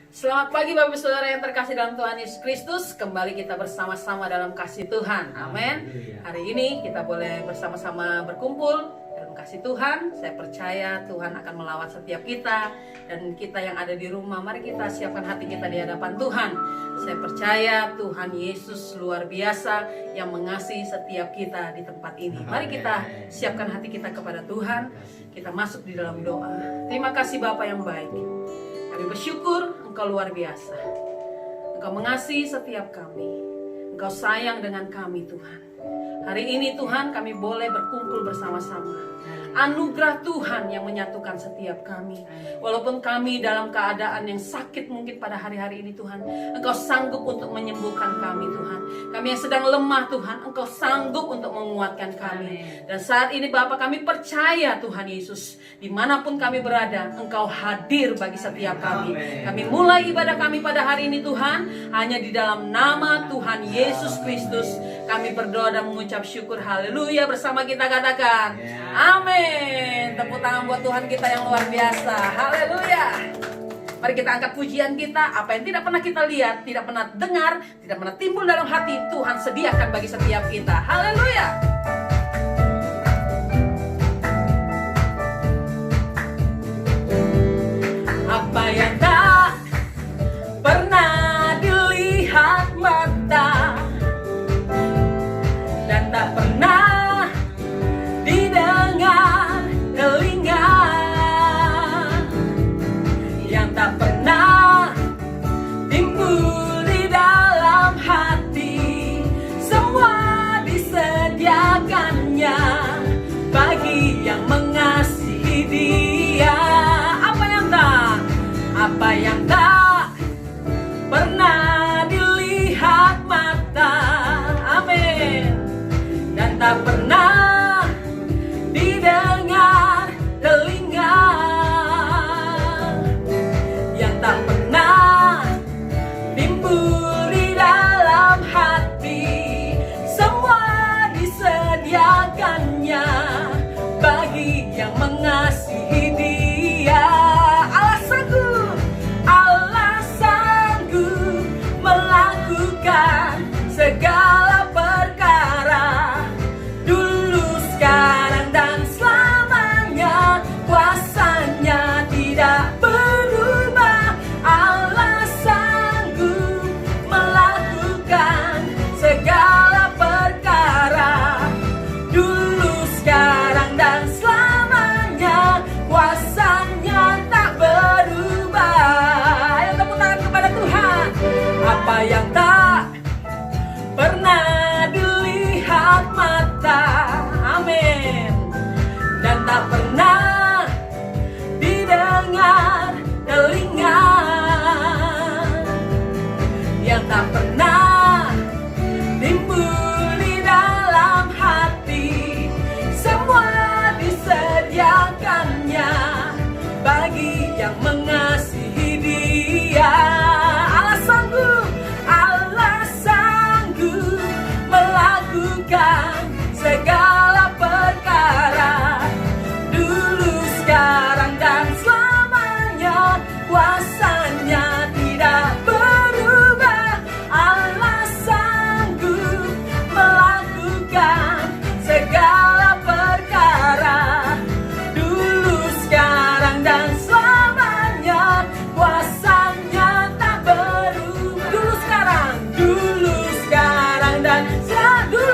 Selamat pagi Bapak Saudara yang terkasih dalam Tuhan Yesus Kristus. Kembali kita bersama-sama dalam kasih Tuhan. Amin. Hari ini kita boleh bersama-sama berkumpul dalam kasih Tuhan. Saya percaya Tuhan akan melawat setiap kita. Dan kita yang ada di rumah, mari kita siapkan hati kita di hadapan Tuhan. Saya percaya Tuhan Yesus luar biasa yang mengasihi setiap kita di tempat ini. Mari kita siapkan hati kita kepada Tuhan. Kita masuk di dalam doa. Terima kasih Bapa yang baik. Kami bersyukur Engkau luar biasa. Engkau mengasihi setiap kami. Engkau sayang dengan kami Tuhan. Hari ini Tuhan kami boleh berkumpul bersama-sama. Anugerah Tuhan yang menyatukan setiap kami. Walaupun kami dalam keadaan yang sakit mungkin pada hari-hari ini Tuhan, Engkau sanggup untuk menyembuhkan kami Tuhan. Kami yang sedang lemah Tuhan, Engkau sanggup untuk menguatkan kami. Dan saat ini Bapa, kami percaya Tuhan Yesus, dimanapun kami berada, Engkau hadir bagi setiap kami. Kami mulai ibadah kami pada hari ini Tuhan, hanya di dalam nama Tuhan Yesus Kristus. Kami berdoa dan mengucap syukur. Haleluya. Bersama kita katakan amin. Tepuk tangan buat Tuhan kita yang luar biasa. Haleluya. Mari kita angkat pujian kita. Apa yang tidak pernah kita lihat, tidak pernah dengar, tidak pernah timbul dalam hati, Tuhan sediakan bagi setiap kita. Haleluya. Apa yang tak pernah dilihat mata dan tak pernah didengar telinga, yang tak pernah timbul di dalam hati, semua disediakannya bagi yang mengasihi Dia. Apa yang tak pernah dilihat mata, amin, dan tak pernah didengar telinga, yang tak pernah timbul di dalam hati, semua disediakannya bagi yang mengasihi Dia. Allah sanggup melakukan segala perkara, dulu, sekarang, dan selamanya. Kuasanya tidak berubah. Allah sanggup melakukan segala perkara, dulu, sekarang, dan selamanya. Kuasanya tak berubah. Ayo tepuk tangan kepada Tuhan. Apa yang tak pernah dilihat mata, amin, dan tak pernah didengar telinga, yang tak pernah timbul di dalam hati, semua disediakannya bagi yang mengasihi Dia. Allah sanggup melakukan segala perkara, dulu, sekarang, dan selamanya. Kuasanya tidak berubah. Allah sanggup melakukan segala perkara, dulu, sekarang, dan selamanya. Kuasanya tak berubah. Dulu, sekarang, dan dulu,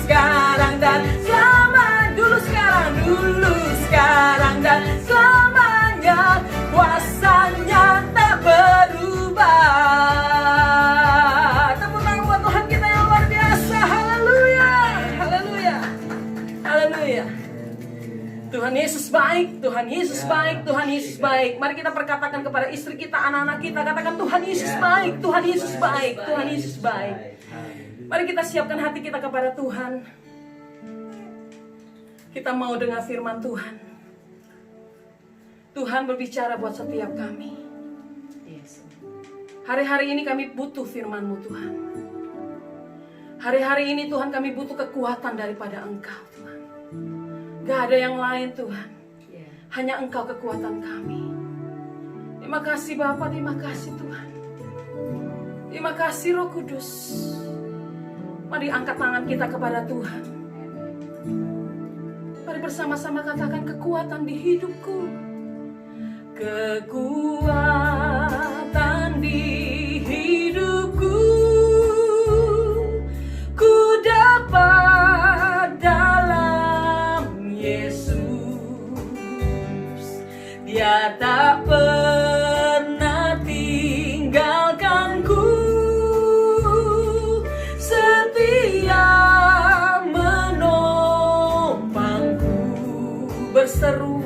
sekarang, dan selamanya. Dulu, sekarang, dan selamanya. Kuasanya tak berubah. Tepuk tangan buat Tuhan kita yang luar biasa. Haleluya. Haleluya. Haleluya. Tuhan Yesus baik, Tuhan Yesus baik, Tuhan Yesus baik. Mari kita perkatakan kepada istri kita, anak-anak kita, katakan Tuhan Yesus baik, Tuhan Yesus baik, Tuhan Yesus baik. Mari kita siapkan hati kita kepada Tuhan. Kita mau dengar firman Tuhan. Tuhan berbicara buat setiap kami. Hari-hari ini kami butuh firman-Mu Tuhan. Hari-hari ini Tuhan kami butuh kekuatan daripada Engkau Tuhan. Gak ada yang lain Tuhan. Hanya Engkau kekuatan kami. Terima kasih Bapa, terima kasih Tuhan. Terima kasih Roh Kudus. Mari angkat tangan kita kepada Tuhan. Mari bersama-sama katakan kekuatan di hidupku. Kekuatan di hidupku, ku dapat dalam Yesus. Dia tak pernah tinggalkanku, setia menopangku. Berseru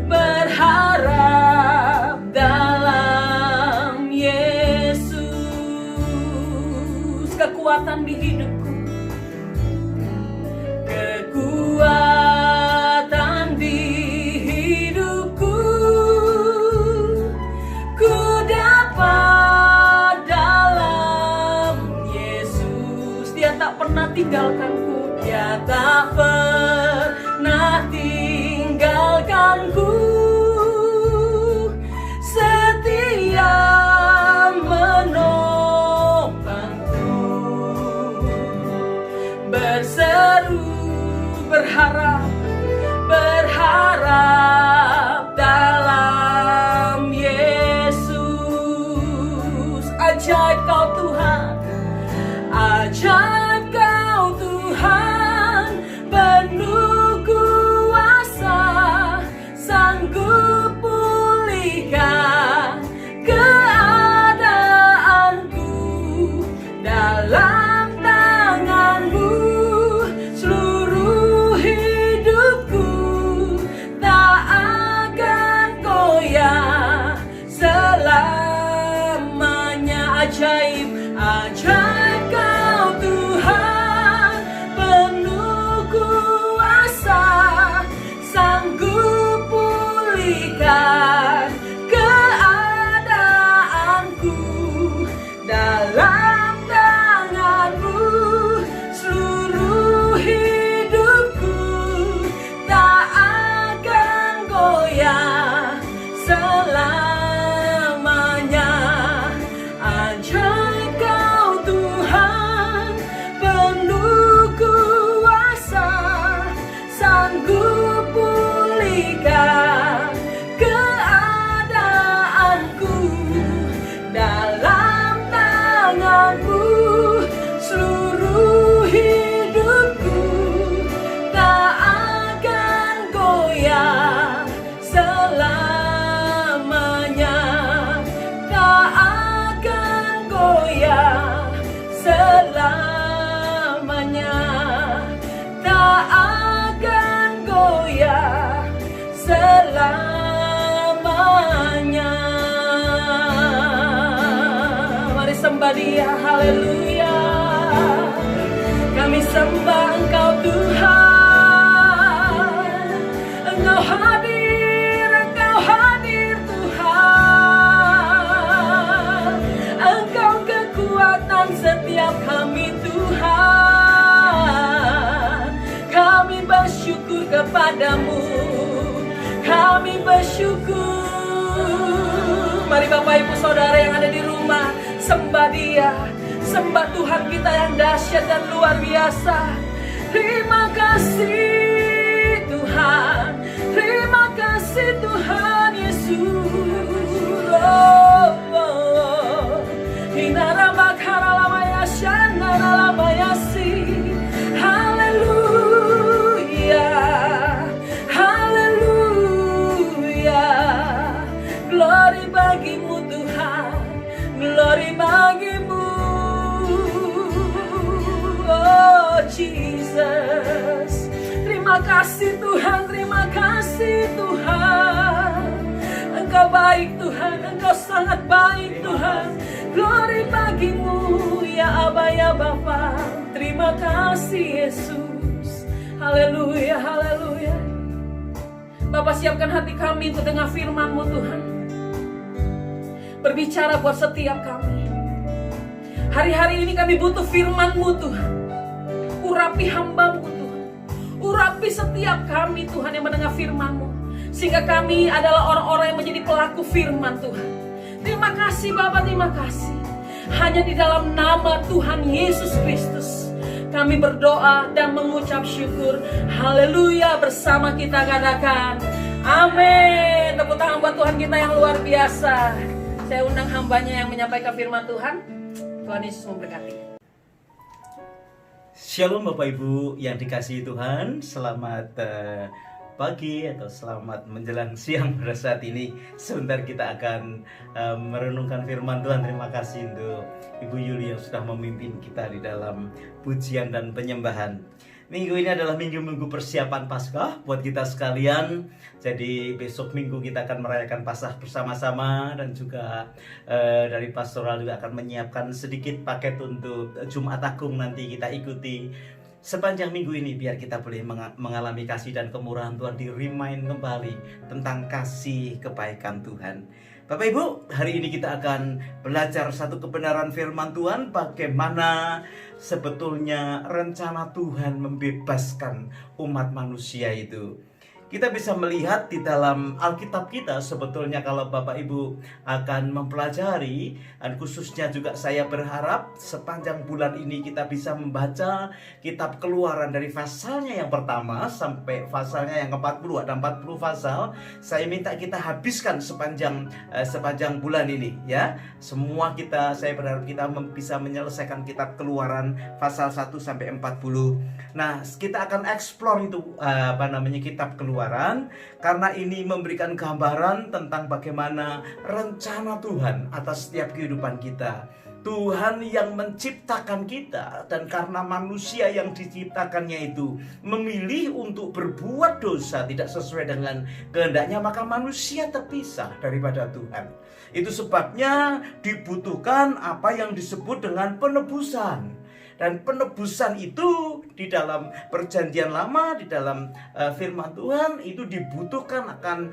berharap dalam Yesus. Kekuatan di hidupku, kekuatan di hidupku, ku dapat dalam Yesus. Dia tak pernah tinggalkanku, dia tak pernah tinggalkanku, setia menopangku. Berseru berharap dalam Yesus. Ajaib kau Tuhan, ajaib kau Tuhan, penuh kuasa, sanggup pulihkan keadaanku. Dalam tangan-Mu seluruh hidupku, tak akan goyah selamanya. Ajaib, ajaib kau Tuhan, penuh kuasa, sanggup pulihkan keadaanku. Dalam tangan-Mu seluruh hidupku, tak akan goyah selamanya. Ajaib kau Tuhan, penuh kuasa, sanggup pulihkan keadaanku. Dalam tangan-Mu seluruh hidupku, tak akan goyah selamanya. Tak akan goyah selamanya. Tak akan goyah selamanya. Mari sembah Dia, haleluya. Kami sembah Engkau Tuhan. Engkau hadir Tuhan. Engkau kekuatan setiap kami Tuhan. Kami bersyukur kepadamu, kami bersyukur. Mari Bapak Ibu Saudara yang ada di rumah, sembah Dia, sembah Tuhan kita yang dahsyat dan luar biasa. Terima kasih Tuhan, terima kasih Tuhan Yesus. Haleluya, haleluya. Glory bagimu Tuhan, glory bagimu. Oh Jesus, terima kasih Tuhan, terima kasih Tuhan. Engkau baik Tuhan, Engkau sangat baik Tuhan. Glory bagimu ya Aba ya Bapa. Terima kasih Yesus. Haleluya, haleluya. Bapak siapkan hati kami untuk dengar firman-Mu Tuhan. Berbicara buat setiap kami. Hari-hari ini kami butuh firman-Mu Tuhan. Urapi hamba-Mu Tuhan. urapi setiap kami Tuhan yang mendengar firman-Mu, sehingga kami adalah orang-orang yang menjadi pelaku firman Tuhan. Terima kasih Bapa, terima kasih. Hanya di dalam nama Tuhan Yesus Kristus kami berdoa dan mengucap syukur. Haleluya, bersama kita katakan amin. Tepuk tangan buat Tuhan kita yang luar biasa. Saya undang hambanya yang menyampaikan firman Tuhan. Tuhan Yesus memberkati. Shalom Bapak Ibu yang dikasihi Tuhan. Selamat pagi atau selamat menjelang siang pada saat ini. Sebentar kita akan merenungkan firman Tuhan. Terima kasih untuk Ibu Yuli yang sudah memimpin kita di dalam pujian dan penyembahan. Minggu ini adalah minggu-minggu persiapan Paskah buat kita sekalian. Jadi besok minggu kita akan merayakan Paskah bersama-sama. Dan juga dari pastoral juga akan menyiapkan sedikit paket untuk Jumat Agung nanti kita ikuti. Sepanjang minggu ini biar kita boleh mengalami kasih dan kemurahan Tuhan, di-remind kembali tentang kasih kebaikan Tuhan. Bapak Ibu, hari ini kita akan belajar satu kebenaran firman Tuhan, bagaimana sebetulnya rencana Tuhan membebaskan umat manusia itu. Kita bisa melihat di dalam Alkitab kita sebetulnya kalau Bapak Ibu akan mempelajari, dan khususnya juga saya berharap sepanjang bulan ini kita bisa membaca kitab Keluaran dari pasalnya yang pertama sampai pasalnya yang ke-40, ada 40 pasal. Saya minta kita habiskan sepanjang bulan ini ya. Semua saya berharap kita bisa menyelesaikan kitab Keluaran pasal 1 sampai 40. Nah, kita akan explore itu kitab Keluaran. Karena ini memberikan gambaran tentang bagaimana rencana Tuhan atas setiap kehidupan kita. Tuhan yang menciptakan kita, dan karena manusia yang diciptakannya itu memilih untuk berbuat dosa tidak sesuai dengan kehendaknya, maka manusia terpisah daripada Tuhan. Itu sebabnya dibutuhkan apa yang disebut dengan penebusan. Dan penebusan itu di dalam perjanjian lama, di dalam firman Tuhan itu dibutuhkan akan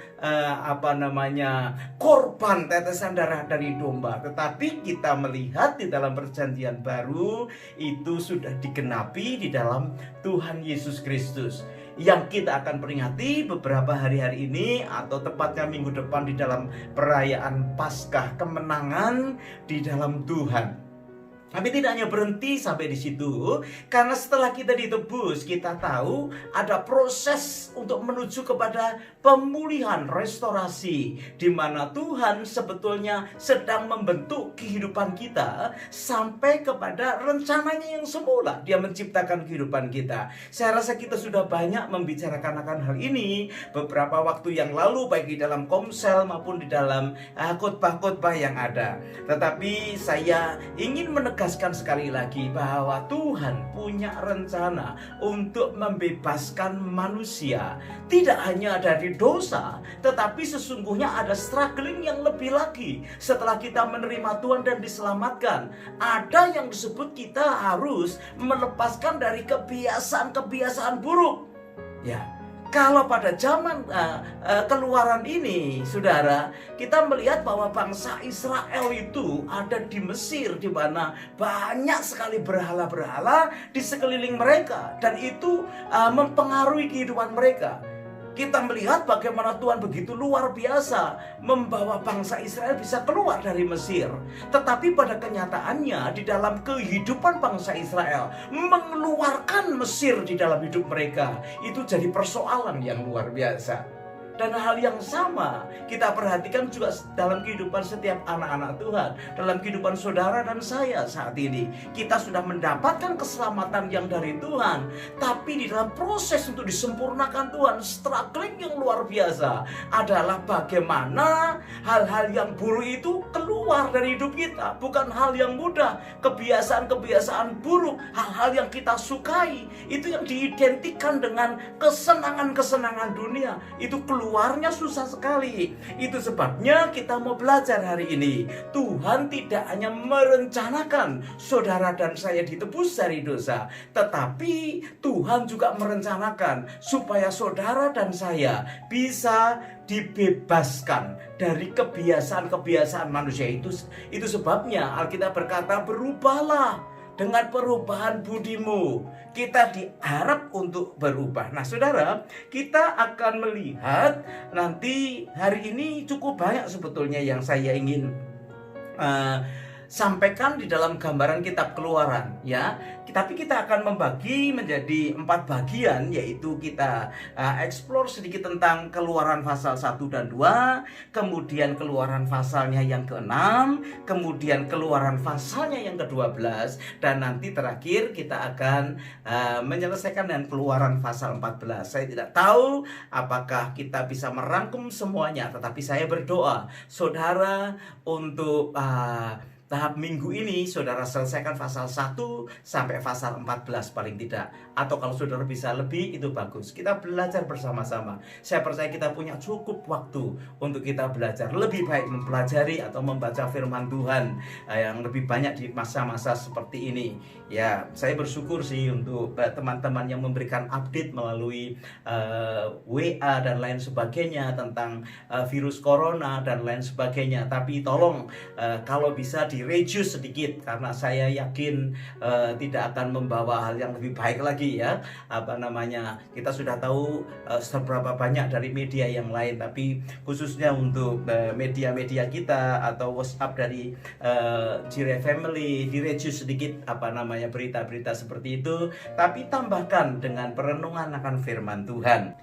korban tetesan darah dari domba. Tetapi kita melihat di dalam perjanjian baru itu sudah digenapi di dalam Tuhan Yesus Kristus, yang kita akan peringati beberapa hari-hari ini, atau tepatnya minggu depan di dalam perayaan Paskah, kemenangan di dalam Tuhan. Tapi tidak hanya berhenti sampai di situ, karena setelah kita ditebus, kita tahu ada proses untuk menuju kepada pemulihan, restorasi, di mana Tuhan sebetulnya sedang membentuk kehidupan kita sampai kepada rencananya yang semula. Dia menciptakan kehidupan kita. Saya rasa kita sudah banyak membicarakan akan hal ini beberapa waktu yang lalu, baik di dalam komsel maupun di dalam khotbah-khotbah yang ada. Tetapi saya ingin menegaskan sekali lagi bahwa Tuhan punya rencana untuk membebaskan manusia, tidak hanya dari dosa, tetapi sesungguhnya ada struggling yang lebih lagi. Setelah kita menerima Tuhan dan diselamatkan, ada yang disebut kita harus melepaskan dari kebiasaan-kebiasaan buruk. Ya, kalau pada zaman Keluaran ini, saudara, kita melihat bahwa bangsa Israel itu ada di Mesir, di mana banyak sekali berhala-berhala di sekeliling mereka, dan itu mempengaruhi kehidupan mereka. Kita melihat bagaimana Tuhan begitu luar biasa membawa bangsa Israel bisa keluar dari Mesir. Tetapi pada kenyataannya di dalam kehidupan bangsa Israel, mengeluarkan Mesir di dalam hidup mereka, itu jadi persoalan yang luar biasa. Dan hal yang sama kita perhatikan juga dalam kehidupan setiap anak-anak Tuhan, dalam kehidupan saudara dan saya saat ini. Kita sudah mendapatkan keselamatan yang dari Tuhan, tapi di dalam proses untuk disempurnakan Tuhan, struggling yang luar biasa adalah bagaimana hal-hal yang buruk itu keluar dari hidup kita. Bukan hal yang mudah. Kebiasaan-kebiasaan buruk, hal-hal yang kita sukai, itu yang diidentikan dengan kesenangan-kesenangan dunia, itu keluarnya susah sekali. Itu sebabnya kita mau belajar hari ini. Tuhan tidak hanya merencanakan saudara dan saya ditebus dari dosa, tetapi Tuhan juga merencanakan supaya saudara dan saya bisa dibebaskan dari kebiasaan-kebiasaan manusia itu. Itu sebabnya Alkitab berkata, berubahlah dengan perubahan budimu. Kita diharap untuk berubah. Nah saudara, kita akan melihat nanti hari ini cukup banyak sebetulnya yang saya ingin sampaikan di dalam gambaran kitab Keluaran ya. Tapi kita akan membagi menjadi 4 bagian, yaitu kita explore sedikit tentang Keluaran pasal 1 dan 2, kemudian Keluaran pasalnya yang ke-6, kemudian Keluaran pasalnya yang ke-12, dan nanti terakhir kita akan menyelesaikan dengan Keluaran pasal 14. Saya tidak tahu apakah kita bisa merangkum semuanya, tetapi saya berdoa saudara untuk tahap minggu ini saudara selesaikan pasal 1 sampai pasal 14 paling tidak. Atau kalau saudara bisa lebih itu bagus. Kita belajar bersama-sama. Saya percaya kita punya cukup waktu untuk kita belajar. Lebih baik mempelajari atau membaca firman Tuhan yang lebih banyak di masa-masa seperti ini. Ya, saya bersyukur sih untuk teman-teman yang memberikan update melalui WA dan lain sebagainya tentang virus corona dan lain sebagainya. Tapi tolong kalau bisa reduce sedikit, karena saya yakin tidak akan membawa hal yang lebih baik lagi ya. Kita sudah tahu seberapa banyak dari media yang lain, tapi khususnya untuk media-media kita atau WhatsApp dari Jireh Family, di-reduce sedikit berita-berita seperti itu, tapi tambahkan dengan perenungan akan firman Tuhan.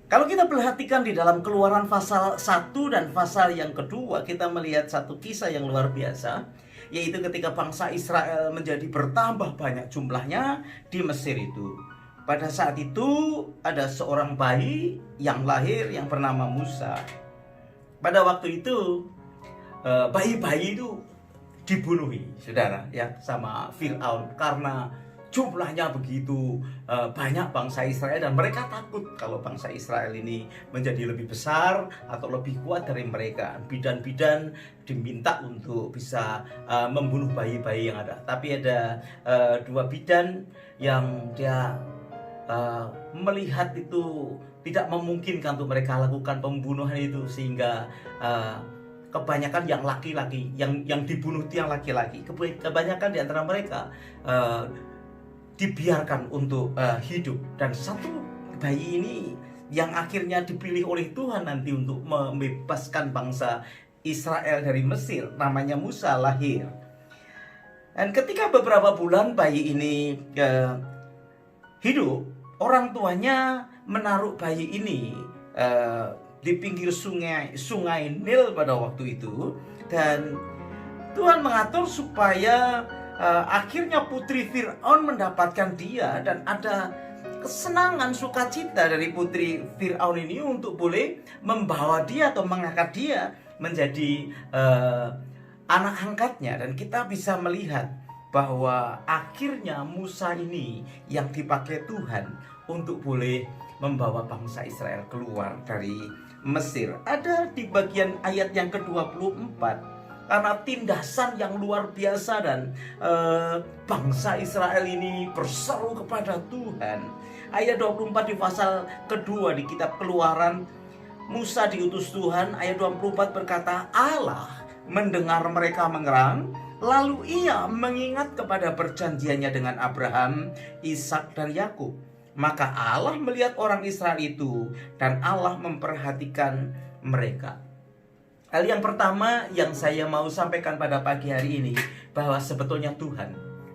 Kalau kita perhatikan di dalam Keluaran pasal 1 dan pasal yang kedua, kita melihat satu kisah yang luar biasa, yaitu ketika bangsa Israel menjadi bertambah banyak jumlahnya di Mesir itu. Pada saat itu ada seorang bayi yang lahir yang bernama Musa. Pada waktu itu bayi-bayi itu dibunuhi, saudara, ya, sama Firaun karena jumlahnya begitu banyak bangsa Israel, dan mereka takut kalau bangsa Israel ini menjadi lebih besar atau lebih kuat dari mereka. Bidan-bidan diminta untuk bisa membunuh bayi-bayi yang ada. Tapi ada 2 bidan yang dia melihat itu tidak memungkinkan untuk mereka lakukan pembunuhan itu, sehingga kebanyakan yang laki-laki, yang dibunuh itu yang laki-laki. Kebanyakan di antara mereka dibiarkan untuk hidup. Dan satu bayi ini yang akhirnya dipilih oleh Tuhan nanti untuk membebaskan bangsa Israel dari Mesir, namanya Musa, lahir. Dan ketika beberapa bulan bayi ini hidup, orang tuanya menaruh bayi ini di pinggir sungai Nil pada waktu itu, dan Tuhan mengatur supaya akhirnya putri Firaun mendapatkan dia, dan ada kesenangan, sukacita dari putri Firaun ini untuk boleh membawa dia atau mengangkat dia menjadi anak angkatnya. Dan kita bisa melihat bahwa akhirnya Musa ini yang dipakai Tuhan untuk boleh membawa bangsa Israel keluar dari Mesir. Ada di bagian ayat yang ke-24. Karena tindasan yang luar biasa dan bangsa Israel ini berseru kepada Tuhan. Ayat 24 di pasal kedua di kitab Keluaran, Musa diutus Tuhan. Ayat 24 berkata, Allah mendengar mereka mengerang, lalu ia mengingat kepada perjanjiannya dengan Abraham, Ishak dan Yakub. Maka Allah melihat orang Israel itu, dan Allah memperhatikan mereka. Hal yang pertama yang saya mau sampaikan pada pagi hari ini, bahwa sebetulnya Tuhan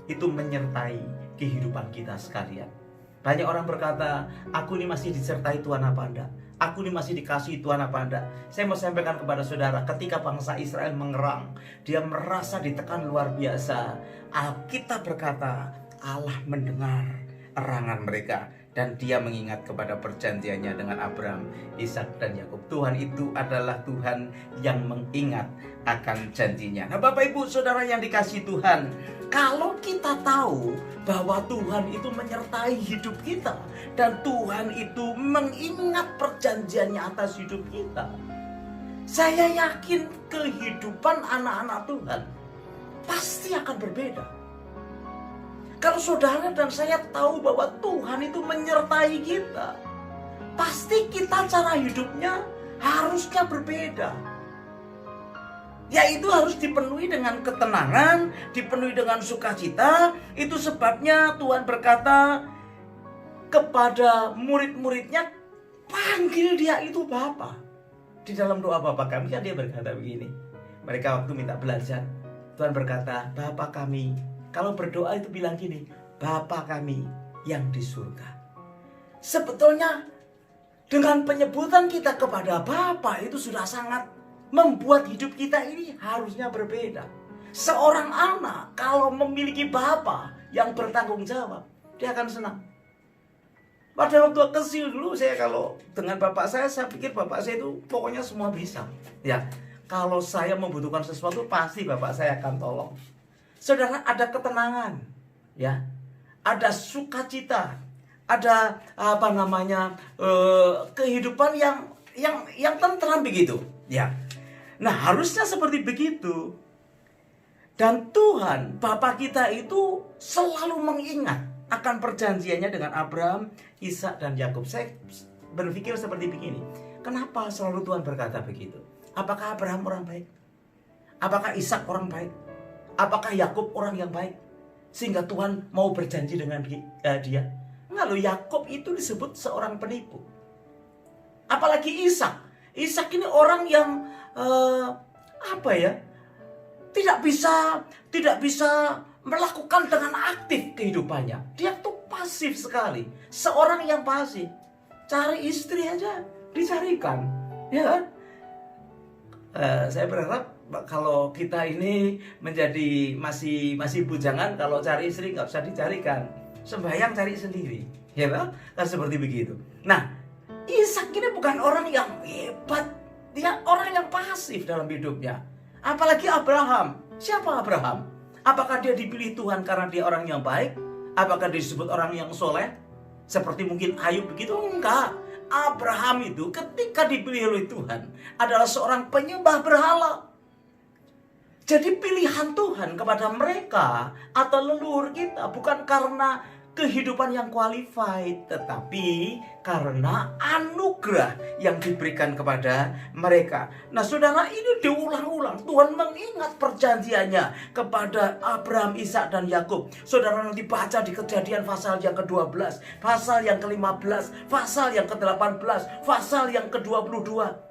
itu menyertai kehidupan kita sekalian. Banyak orang berkata, aku ini masih disertai Tuhan apa enggak? Aku ini masih dikasihi Tuhan apa enggak? Saya mau sampaikan kepada saudara, ketika bangsa Israel mengerang, dia merasa ditekan luar biasa. Alkitab berkata, Allah mendengar erangan mereka, dan dia mengingat kepada perjanjiannya dengan Abraham, Ishak dan Yakub. Tuhan itu adalah Tuhan yang mengingat akan janjinya. Nah, Bapak Ibu Saudara yang dikasihi Tuhan, kalau kita tahu bahwa Tuhan itu menyertai hidup kita, dan Tuhan itu mengingat perjanjiannya atas hidup kita, saya yakin kehidupan anak-anak Tuhan pasti akan berbeda. Kalau saudara dan saya tahu bahwa Tuhan itu menyertai kita, pasti kita cara hidupnya harusnya berbeda. yaitu harus dipenuhi dengan ketenangan, dipenuhi dengan sukacita. Itu sebabnya Tuhan berkata kepada murid-muridnya, panggil dia itu Bapa. Di dalam doa Bapa kami kan dia berkata begini. Mereka waktu minta belajar, Tuhan berkata, Bapa kami. Kalau berdoa itu bilang gini, Bapa kami yang di surga. Sebetulnya dengan penyebutan kita kepada Bapa itu sudah sangat membuat hidup kita ini harusnya berbeda. Seorang anak kalau memiliki Bapa yang bertanggung jawab, dia akan senang. Pada waktu kecil dulu saya kalau dengan bapak saya pikir bapak saya itu pokoknya semua bisa. Ya, kalau saya membutuhkan sesuatu pasti bapak saya akan tolong. Saudara, ada ketenangan, ya, ada sukacita, ada kehidupan yang tentram begitu, ya. Nah, harusnya seperti begitu. Dan Tuhan, Bapa kita itu selalu mengingat akan perjanjiannya dengan Abraham, Ishak dan Yakub. Saya berpikir seperti begini. Kenapa selalu Tuhan berkata begitu? Apakah Abraham orang baik? Apakah Ishak orang baik? Apakah Yakub orang yang baik? Sehingga Tuhan mau berjanji dengan dia? Enggak loh, Yakub itu disebut seorang penipu. Apalagi Ishak. Ishak ini orang yang tidak bisa melakukan dengan aktif kehidupannya. Dia tuh pasif sekali, seorang yang pasif. Cari istri aja dicarikan, ya kan? Saya berharap kalau kita ini menjadi masih bujangan, kalau cari istri nggak usah dicarikan, sembahyang cari sendiri, ya kan? Kan seperti begitu. Nah, Ishak ini bukan orang yang hebat, dia orang yang pasif dalam hidupnya. Apalagi Abraham. Siapa Abraham? Apakah dia dipilih Tuhan karena dia orang yang baik? Apakah dia disebut orang yang soleh? Seperti mungkin Ayub begitu? Enggak. Abraham itu ketika dipilih oleh Tuhan adalah seorang penyembah berhala. Jadi pilihan Tuhan kepada mereka atau leluhur kita bukan karena kehidupan yang qualified, tetapi karena anugerah yang diberikan kepada mereka. Nah, saudara, ini diulang-ulang. Tuhan mengingat perjanjiannya kepada Abraham, Ishak dan Yakub. Saudara nanti baca di Kejadian pasal yang ke-12, pasal yang ke-15, pasal yang ke-18, pasal yang ke-22.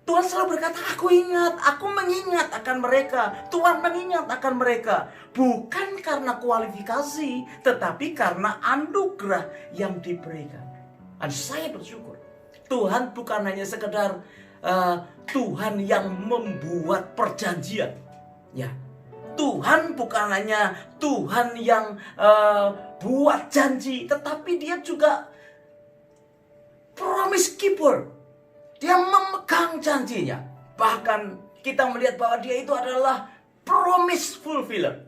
Tuhan selalu berkata, aku mengingat akan mereka. Tuhan mengingat akan mereka. Bukan karena kualifikasi, tetapi karena anugerah yang diberikan. Dan saya bersyukur. Tuhan bukan hanya sekedar Tuhan yang membuat perjanjian. Ya, Tuhan bukan hanya Tuhan yang buat janji, tetapi dia juga promise keeper. Dia memegang janjinya. Bahkan kita melihat bahwa dia itu adalah promise fulfiller,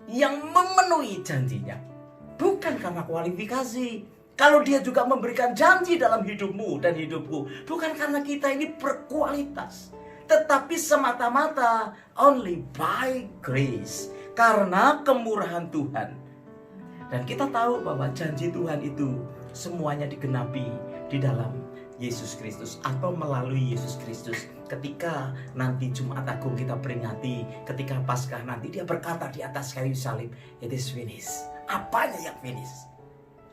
yang memenuhi janjinya. Bukan karena kualifikasi. Kalau dia juga memberikan janji dalam hidupmu dan hidupku, bukan karena kita ini berkualitas, tetapi semata-mata only by grace, karena kemurahan Tuhan. Dan kita tahu bahwa janji Tuhan itu semuanya digenapi di dalam Yesus Kristus atau melalui Yesus Kristus. Ketika nanti Jumat Agung kita peringati, ketika Paskah nanti dia berkata di atas kayu salib, it is finished. Apanya yang finish?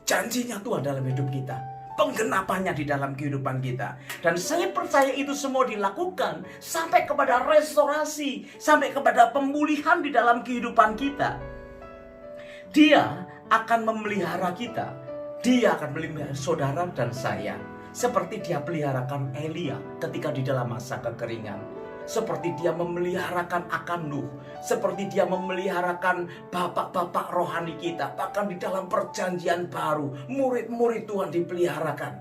Janjinya Tuhan dalam hidup kita, penggenapannya di dalam kehidupan kita. Dan saya percaya itu semua dilakukan sampai kepada restorasi, sampai kepada pemulihan di dalam kehidupan kita. Dia akan memelihara kita. Dia akan memelihara saudara dan saya, seperti dia peliharakan Elia ketika di dalam masa kekeringan. Seperti dia memeliharakan akan Nuh. Seperti dia memeliharakan bapak-bapak rohani kita. Bahkan di dalam perjanjian baru, murid-murid Tuhan dipeliharakan.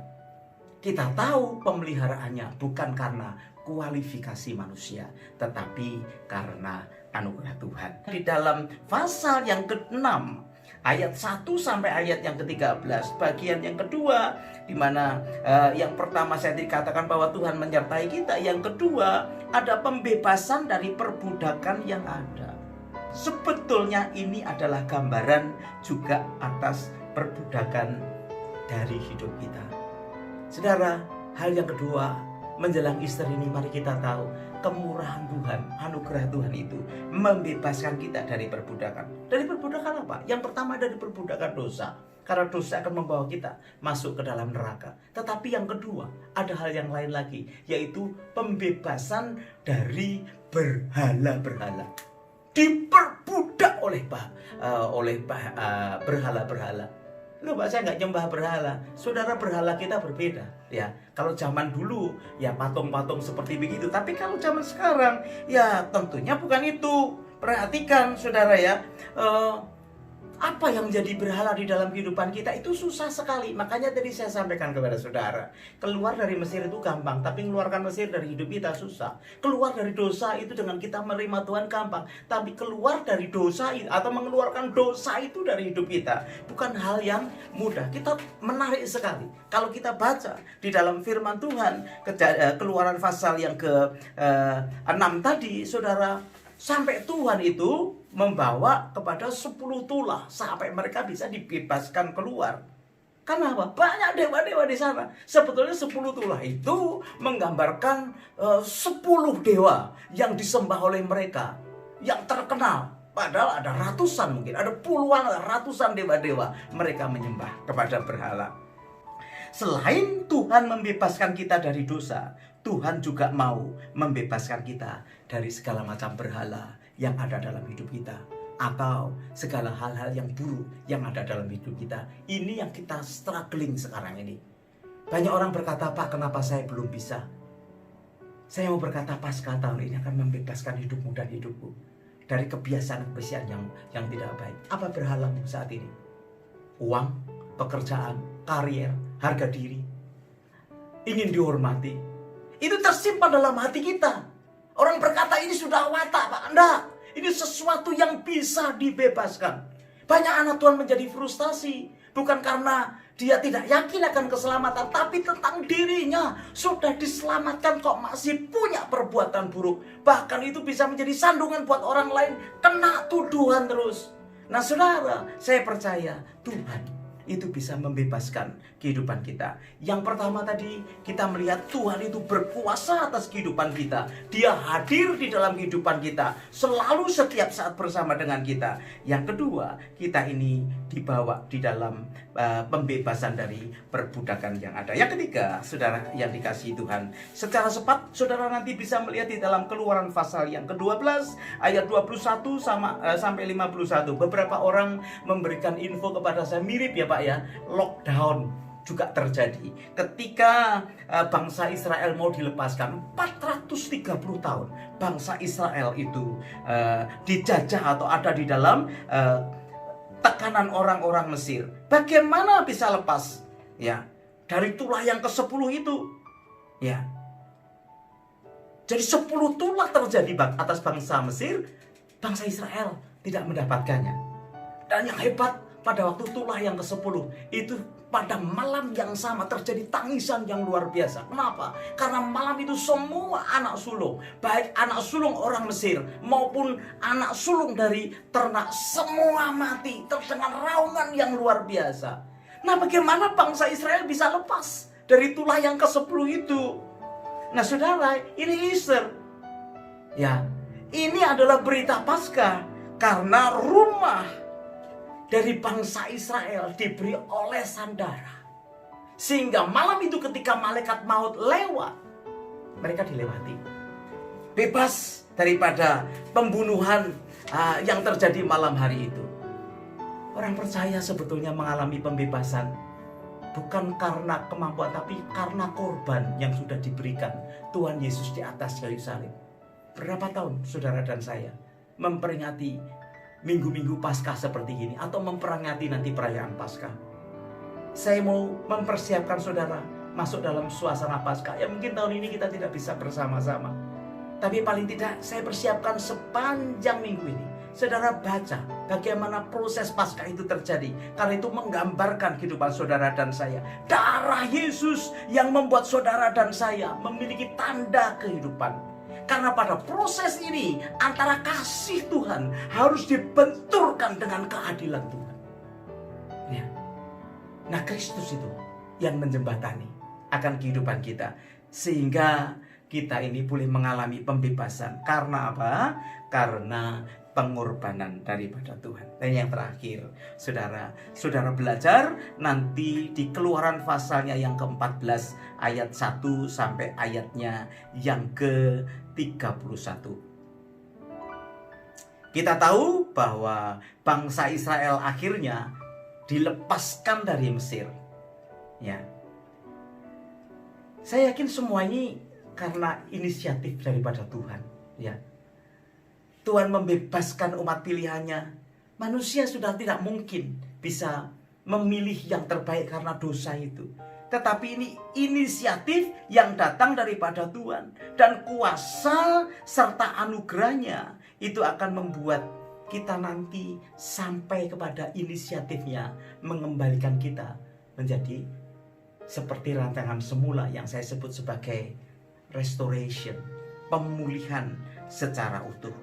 Kita tahu pemeliharaannya bukan karena kualifikasi manusia, tetapi karena anugerah Tuhan. Di dalam pasal yang ke-6, ayat 1 sampai ayat yang ke-13, bagian yang kedua, di mana yang pertama saya dikatakan bahwa Tuhan menyertai kita, yang kedua ada pembebasan dari perbudakan yang ada. Sebetulnya ini adalah gambaran juga atas perbudakan dari hidup kita. Saudara, hal yang kedua menjelang Easter ini mari kita tahu kemurahan Tuhan, anugerah Tuhan itu membebaskan kita dari perbudakan. Dari perbudakan apa? Yang pertama dari perbudakan dosa. Karena dosa akan membawa kita masuk ke dalam neraka. Tetapi yang kedua, ada hal yang lain lagi, yaitu pembebasan dari berhala-berhala. Diperbudak oleh berhala-berhala. Loh Pak, saya nggak nyembah berhala. Saudara, berhala kita berbeda. Ya, kalau zaman dulu ya patung-patung seperti begitu. Tapi kalau zaman sekarang ya tentunya bukan itu. Perhatikan saudara ya. Apa yang menjadi berhala di dalam kehidupan kita itu susah sekali. Makanya tadi saya sampaikan kepada saudara, keluar dari Mesir itu gampang, tapi mengeluarkan Mesir dari hidup kita susah. Keluar dari dosa itu dengan kita menerima Tuhan gampang, tapi keluar dari dosa atau mengeluarkan dosa itu dari hidup kita bukan hal yang mudah. Kita menarik sekali kalau kita baca di dalam firman Tuhan, Keluaran pasal yang ke-6 tadi, saudara, sampai Tuhan itu membawa kepada 10 tulah sampai mereka bisa dibebaskan keluar. Kenapa? Banyak dewa-dewa di sana. Sebetulnya 10 tulah itu menggambarkan 10 dewa yang disembah oleh mereka, yang terkenal. Padahal ada ratusan, mungkin ada puluhan, ratusan dewa-dewa mereka menyembah kepada berhala. Selain Tuhan membebaskan kita dari dosa, Tuhan juga mau membebaskan kita dari segala macam berhala yang ada dalam hidup kita, atau segala hal-hal yang buruk yang ada dalam hidup kita. Ini yang kita struggling sekarang ini. Banyak orang berkata, Pak, kenapa saya belum bisa? Saya mau berkata, Paskah tahun ini akan membebaskan hidupmu dan hidupku dari kebiasaan-kebiasaan yang tidak baik. Apa berhalamu saat ini? Uang, pekerjaan, karier, harga diri, ingin dihormati. Itu tersimpan dalam hati kita. Orang berkata ini sudah watak, Pak. Enggak, ini sesuatu yang bisa dibebaskan. Banyak anak Tuhan menjadi frustasi, bukan karena dia tidak yakin akan keselamatan, tapi tentang dirinya sudah diselamatkan kok masih punya perbuatan buruk. Bahkan itu bisa menjadi sandungan buat orang lain, kena tuduhan terus. Nah saudara, saya percaya Tuhan itu bisa membebaskan kehidupan kita. Yang pertama tadi, kita melihat Tuhan itu berkuasa atas kehidupan kita. Dia hadir di dalam kehidupan kita, selalu setiap saat bersama dengan kita. Yang kedua, kita ini dibawa di dalam pembebasan dari perbudakan yang ada. Yang ketiga, saudara yang dikasihi Tuhan, secara cepat saudara nanti bisa melihat di dalam Keluaran pasal yang ke-12 ayat 21 sampai 51. Beberapa orang memberikan info kepada saya, mirip ya Pak ya, lockdown juga terjadi ketika bangsa Israel mau dilepaskan. 430 tahun bangsa Israel itu dijajah atau ada di dalam tekanan orang-orang Mesir. Bagaimana bisa lepas ya dari tulah yang ke-10 itu ya? Jadi 10 tulah terjadi atas bangsa Mesir, bangsa Israel tidak mendapatkannya. Dan yang hebat, pada waktu tulah yang ke-10 itu pada malam yang sama terjadi tangisan yang luar biasa. Kenapa? Karena malam itu semua anak sulung, baik anak sulung orang Mesir maupun anak sulung dari ternak, semua mati. Terdengar raungan yang luar biasa. Nah, bagaimana bangsa Israel bisa lepas dari tulah yang ke-10 itu? Nah, saudara, ini Easter. Ya, ini adalah berita Paskah karena rumah dari bangsa Israel diberi olesan darah. Sehingga malam itu ketika malaikat maut lewat, mereka dilewati. Bebas daripada pembunuhan yang terjadi malam hari itu. Orang percaya sebetulnya mengalami pembebasan bukan karena kemampuan, tapi karena korban yang sudah diberikan Tuhan Yesus di atas kayu salib. Berapa tahun saudara dan saya memperingati minggu-minggu Paskah seperti ini, atau memperingati nanti perayaan Paskah? Saya mau mempersiapkan saudara masuk dalam suasana Paskah. Ya mungkin tahun ini kita tidak bisa bersama-sama, tapi paling tidak saya persiapkan sepanjang minggu ini. Saudara baca bagaimana proses Paskah itu terjadi, karena itu menggambarkan kehidupan saudara dan saya. Darah Yesus yang membuat saudara dan saya memiliki tanda kehidupan. Karena pada proses ini antara kasih Tuhan harus dibenturkan dengan keadilan Tuhan. Ya. Nah, Kristus itu yang menjembatani akan kehidupan kita. Sehingga kita ini boleh mengalami pembebasan. Karena apa? Karena pengorbanan daripada Tuhan. Dan yang terakhir, saudara belajar nanti di Keluaran pasalnya yang ke-14 ayat 1 sampai ayatnya yang ke-31. Kita tahu bahwa bangsa Israel akhirnya dilepaskan dari Mesir. Ya. Saya yakin semua ini karena inisiatif daripada Tuhan, ya. Tuhan membebaskan umat pilihannya. Manusia sudah tidak mungkin bisa memilih yang terbaik karena dosa itu. Tetapi ini inisiatif yang datang daripada Tuhan. Dan kuasa serta anugerahnya itu akan membuat kita nanti sampai kepada inisiatifnya mengembalikan kita menjadi seperti rancangan semula yang saya sebut sebagai restoration, pemulihan secara utuh.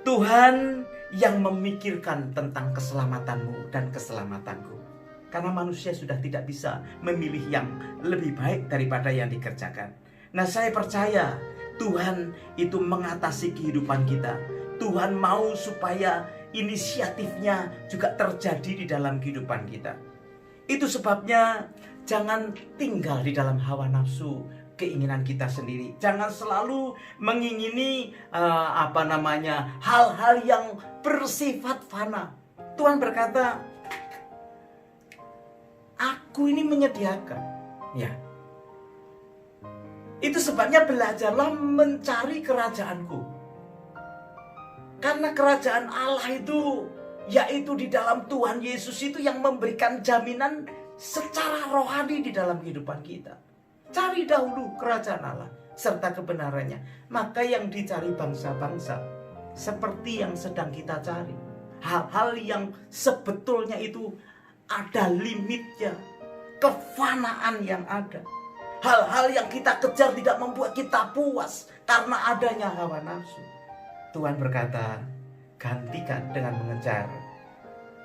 Tuhan yang memikirkan tentang keselamatanmu dan keselamatanku. Karena manusia sudah tidak bisa memilih yang lebih baik daripada yang dikerjakan. Nah, saya percaya Tuhan itu mengatasi kehidupan kita. Tuhan mau supaya inisiatifnya juga terjadi di dalam kehidupan kita. Itu sebabnya jangan tinggal di dalam hawa nafsu, keinginan kita sendiri. Jangan selalu mengingini hal-hal yang bersifat fana. Tuhan berkata, aku ini menyediakan. Ya. Itu sebabnya belajarlah mencari kerajaanku. Karena kerajaan Allah itu, yaitu di dalam Tuhan Yesus itu yang memberikan jaminan secara rohani di dalam kehidupan kita. Cari dahulu kerajaan Allah serta kebenarannya. Maka yang dicari bangsa-bangsa seperti yang sedang kita cari. Hal-hal yang sebetulnya itu ada limitnya. Kefanaan yang ada. Hal-hal yang kita kejar tidak membuat kita puas karena adanya hawa nafsu. Tuhan berkata, gantikan dengan mengejar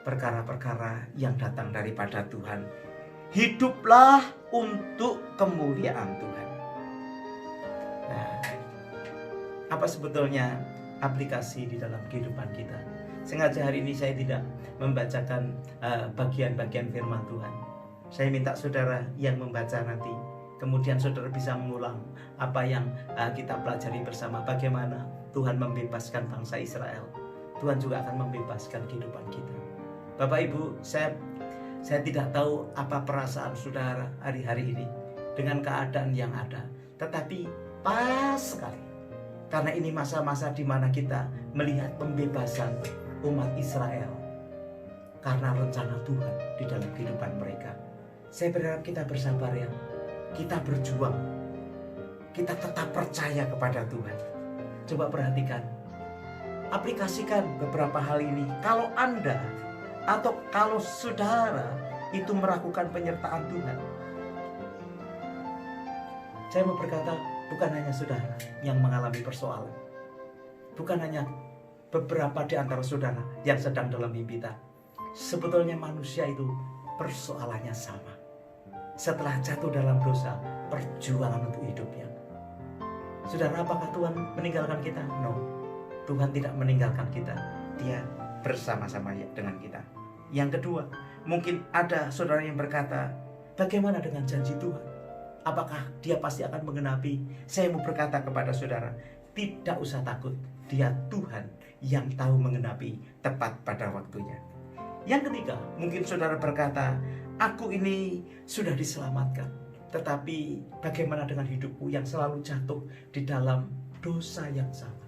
perkara-perkara yang datang daripada Tuhan. Hiduplah untuk kemuliaan Tuhan. Nah, apa sebetulnya aplikasi di dalam kehidupan kita? Sengaja hari ini saya tidak membacakan bagian-bagian firman Tuhan. Saya minta saudara yang membaca nanti, kemudian saudara bisa mengulang apa yang kita pelajari bersama. Bagaimana Tuhan membebaskan bangsa Israel. Tuhan juga akan membebaskan kehidupan kita. Bapak Ibu, saya tidak tahu apa perasaan saudara hari-hari ini dengan keadaan yang ada. Tetapi pas sekali. Karena ini masa-masa di mana kita melihat pembebasan umat Israel. Karena rencana Tuhan di dalam kehidupan mereka. Saya berharap kita bersabar ya. Kita berjuang. Kita tetap percaya kepada Tuhan. Coba perhatikan. Aplikasikan beberapa hal ini. Kalau Anda atau kalau saudara itu meragukan penyertaan Tuhan, saya mau berkata, bukan hanya saudara yang mengalami persoalan, bukan hanya beberapa di antara saudara yang sedang dalam himpitan. Sebetulnya manusia itu persoalannya sama. Setelah jatuh dalam dosa, perjuangan untuk hidupnya. Saudara, apakah Tuhan meninggalkan kita? No, Tuhan tidak meninggalkan kita. Dia bersama-sama dengan kita. Yang kedua, mungkin ada saudara yang berkata, bagaimana dengan janji Tuhan? Apakah dia pasti akan menggenapi? Saya mau berkata kepada saudara, tidak usah takut. Dia Tuhan yang tahu menggenapi tepat pada waktunya. Yang ketiga, mungkin saudara berkata, aku ini sudah diselamatkan. Tetapi bagaimana dengan hidupku yang selalu jatuh di dalam dosa yang sama?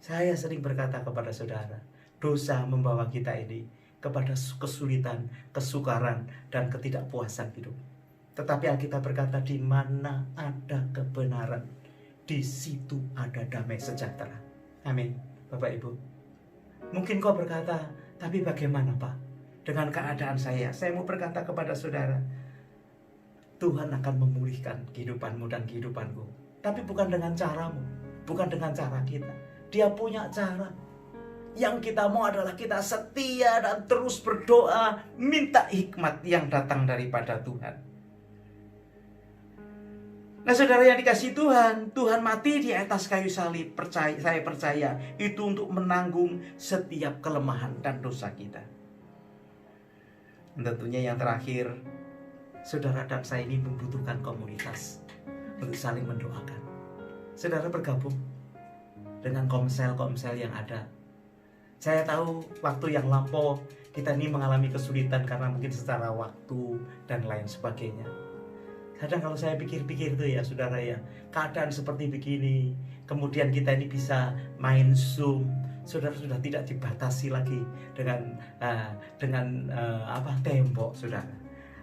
Saya sering berkata kepada saudara, dosa membawa kita ini kepada kesulitan, kesukaran, dan ketidakpuasan hidup. Tetapi Alkitab berkata, di mana ada kebenaran, di situ ada damai sejahtera. Amin. Bapak Ibu, mungkin kau berkata, tapi bagaimana Pak dengan keadaan saya? Saya mau berkata kepada saudara, Tuhan akan memulihkan kehidupanmu dan kehidupanku. Tapi bukan dengan caramu, bukan dengan cara kita. Dia punya cara. Yang kita mau adalah kita setia dan terus berdoa, minta hikmat yang datang daripada Tuhan. Nah saudara yang dikasihi Tuhan, Tuhan mati di atas kayu salib, saya percaya itu untuk menanggung setiap kelemahan dan dosa kita. Dan tentunya yang terakhir, saudara dan saya ini membutuhkan komunitas untuk saling mendoakan. Saudara bergabung dengan komsel-komsel yang ada. Saya tahu waktu yang lampau kita ini mengalami kesulitan karena mungkin secara waktu dan lain sebagainya. Kadang kalau saya pikir-pikir itu ya saudara ya, keadaan seperti begini, kemudian kita ini bisa main Zoom, saudara sudah tidak dibatasi lagi dengan tembok saudara.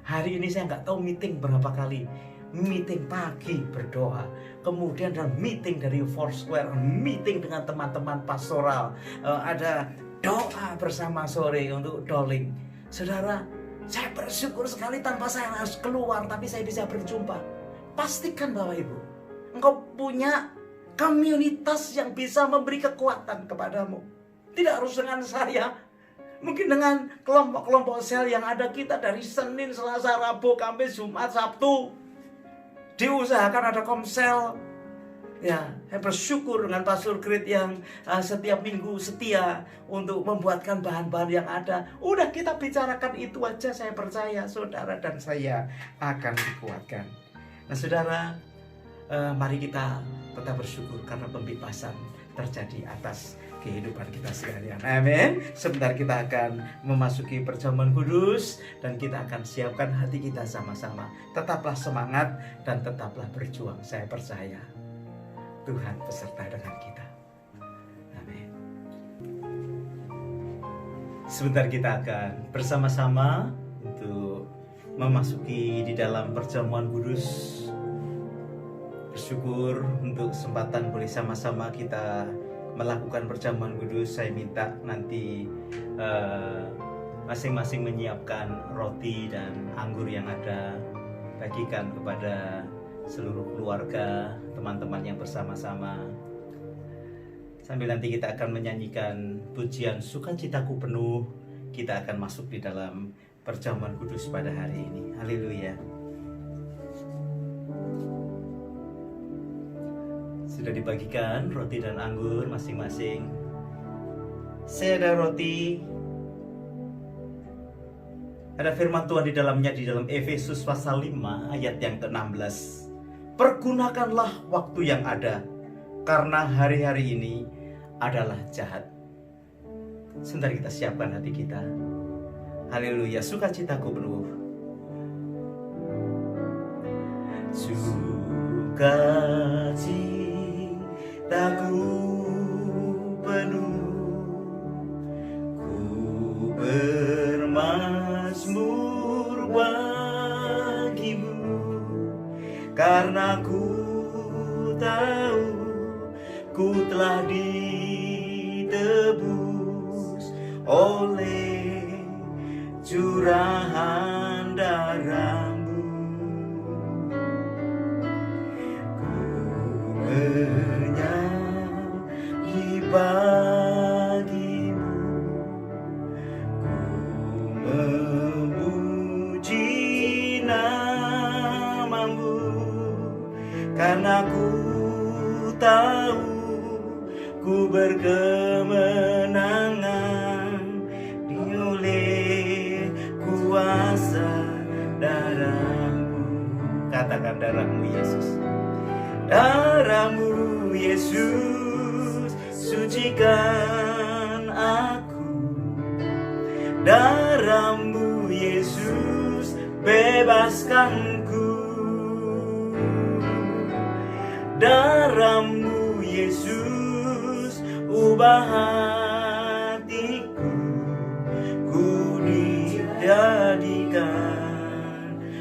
Hari ini saya nggak tahu meeting berapa kali, meeting pagi berdoa, kemudian ada meeting dari Foursquare, meeting dengan teman-teman pastoral, ada doa bersama sore untuk doling. Saudara, saya bersyukur sekali tanpa saya harus keluar, tapi saya bisa berjumpa. Pastikan Bapak Ibu, engkau punya komunitas yang bisa memberi kekuatan kepadamu. Tidak harus dengan saya, mungkin dengan kelompok-kelompok sel yang ada kita dari Senin, Selasa, Rabu, Kamis, Jumat, Sabtu. Diusahakan ada komsel. Ya, saya bersyukur dengan Pastor Grit yang setiap minggu setia untuk membuatkan bahan-bahan yang ada. Udah kita bicarakan itu aja, saya percaya saudara dan saya akan dikuatkan. Nah saudara, mari kita tetap bersyukur karena pembebasan terjadi atas kehidupan kita sekalian. Amin. Sebentar kita akan memasuki perjamuan kudus dan kita akan siapkan hati kita sama-sama. Tetaplah semangat dan tetaplah berjuang. Saya percaya Tuhan beserta dengan kita. Amin. Sebentar kita akan bersama-sama untuk memasuki di dalam perjamuan kudus. Bersyukur untuk kesempatan boleh sama-sama kita melakukan perjamuan kudus. Saya minta nanti masing-masing menyiapkan roti dan anggur yang ada, bagikan kepada seluruh keluarga, teman-teman yang bersama-sama. Sambil nanti kita akan menyanyikan pujian Sukacitaku Penuh, kita akan masuk di dalam perjamuan kudus pada hari ini. Haleluya. Sudah dibagikan roti dan anggur masing-masing. Saya ada roti. Ada firman Tuhan di dalamnya di dalam Efesus pasal 5 ayat yang ke-16. Pergunakanlah waktu yang ada, karena hari-hari ini adalah jahat. Sebentar kita siapkan hati kita. Haleluya, sukacitaku penuh. Sukacitaku penuh, ku bermazmur bagimu. Karena ku tahu ku telah ditebus oleh curahan darah-Mu. Ku menyanyi bagimu, ku memuji nama-Mu. Karena ku tahu ku berkemenangan oleh kuasa darah-Mu. Katakan darah-Mu Yesus. Darah-Mu Yesus, sucikan aku. Darah-Mu Yesus, bebaskanku. Darah-Mu Yesus, ubah hatiku. Ku dijadikan